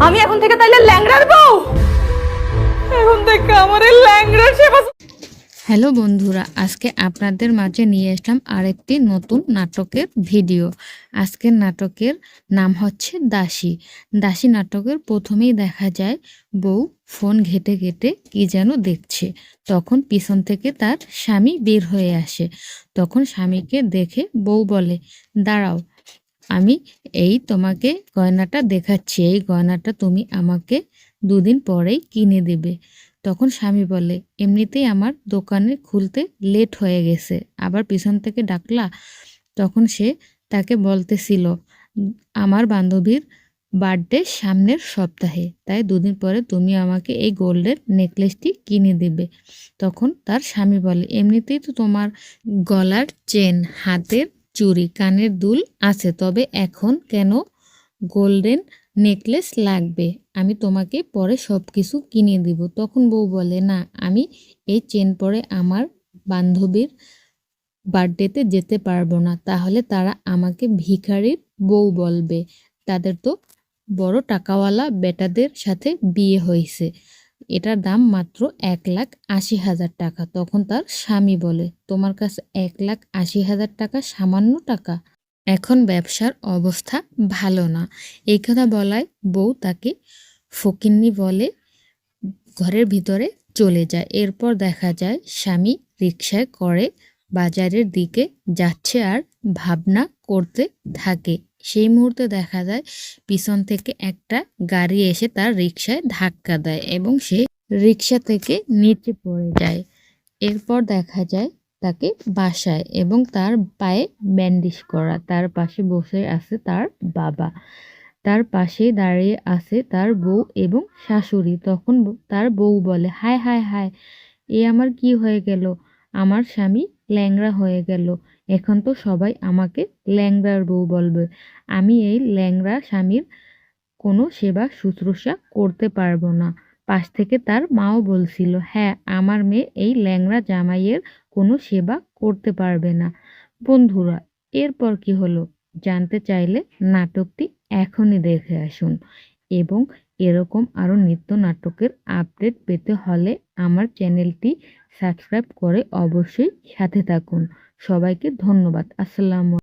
আমি এখন থেকে তাইলে ল্যাংড়ার বউ? এখন থেকে আমার এই ল্যাংড়ার সেবা। হ্যালো বন্ধুরা, আজকে আপনাদের মাঝে নিয়ে আসলাম আরেকটি নতুন নাটকের ভিডিও। আজকের নাটকের নাম হচ্ছে দাসী। দাসী নাটকের প্রথমেই দেখা যায় বউ ফোন ঘেঁটে ঘেঁটে কি যেন দেখছে। তখন পিছন থেকে তার স্বামী বের হয়ে আসে। তখন স্বামীকে দেখে বউ বলে, দাঁড়াও, আমি এই তোমাকে গয়নাটা দেখাচ্ছি, এই গয়নাটা তুমি আমাকে 2 দিন পরেই কিনে দেবে। তখন স্বামী বলে, এমনিতেই আমার দোকানে খুলতে লেট হয়ে গেছে, আবার পিছন থেকে ডাকলা। তখন সে তাকে বলতেছিল, আমার বান্ধবীর বার্থডে সামনের সপ্তাহে, তাই 2 দিন পরে তুমি আমাকে এই গোল্ডের নেকলেসটি কিনে দেবে। তখন তার স্বামী বলে, এমনিতেই তো তোমার গলার চেন, হাতের চুড়ি, কানের দুল আছে, তবে এখন কেন গোল্ডেন নেকলেস লাগবে? আমি তোমাকে পরে সব কিছু কিনে দিব। তখন বউ বলে, না, আমি এই চেন পরে আমার বান্ধবীর বার্থডেতে যেতে পারবো না, তাহলে তারা আমাকে ভিখারির বউ বলবে। তাদের তো বড় টাকাওয়ালা বেটাদের সাথে বিয়ে হয়েছে, এটার দাম মাত্র 1,80,000 টাকা। তখন তার স্বামী বলে, তোমার কাছে 1,80,000 টাকা সামান্য টাকা? এখন ব্যবসার অবস্থা ভালো না। এই কথা বলায় বউ তাকে ফকিন্নি বলে ঘরের ভিতরে চলে যায়। এরপর দেখা যায় স্বামী রিকশায় করে বাজারের দিকে যাচ্ছে আর ভাবনা করতে থাকে। সেই মুহূর্তে দেখা যায় পিছন থেকে একটা গাড়ি এসে তার রিকশায় ধাক্কা দেয় এবং সে রিকশা থেকে নিচে পড়ে যায়। এরপর দেখা যায় তাকে বাসায় এবং তার পায়ে ব্যান্ডেজ করা। তার পাশে বসে আছে তার বাবা, তার পাশে দাঁড়িয়ে আছে তার বউ এবং শাশুড়ি। তখন তার বউ বলে, হায় হায় হায়, এ আমার কি হয়ে গেল? আমার স্বামী ল্যাংড়া হয়ে গেল। এখন তো সবাই আমাকে ল্যাংড়ার বউ বলবে। আমি এই ল্যাংড়া স্বামীর কোনো সেবা শুশ্রূষা করতে পারবো না। পাশ থেকে তার মাও বলছিল, হ্যাঁ, আমার মেয়ে এই ল্যাংড়া জামাইয়ের কোনো সেবা করতে পারবে না। বন্ধুরা, এরপর কি হলো জানতে চাইলে নাটকটি এখনই দেখে আসুন এবং এরকম আরও নিত্য নাটকের আপডেট পেতে হলে আমার চ্যানেলটি সাবস্ক্রাইব করে অবশ্যই সাথে থাকুন। সবাইকে ধন্যবাদ। আসসালামু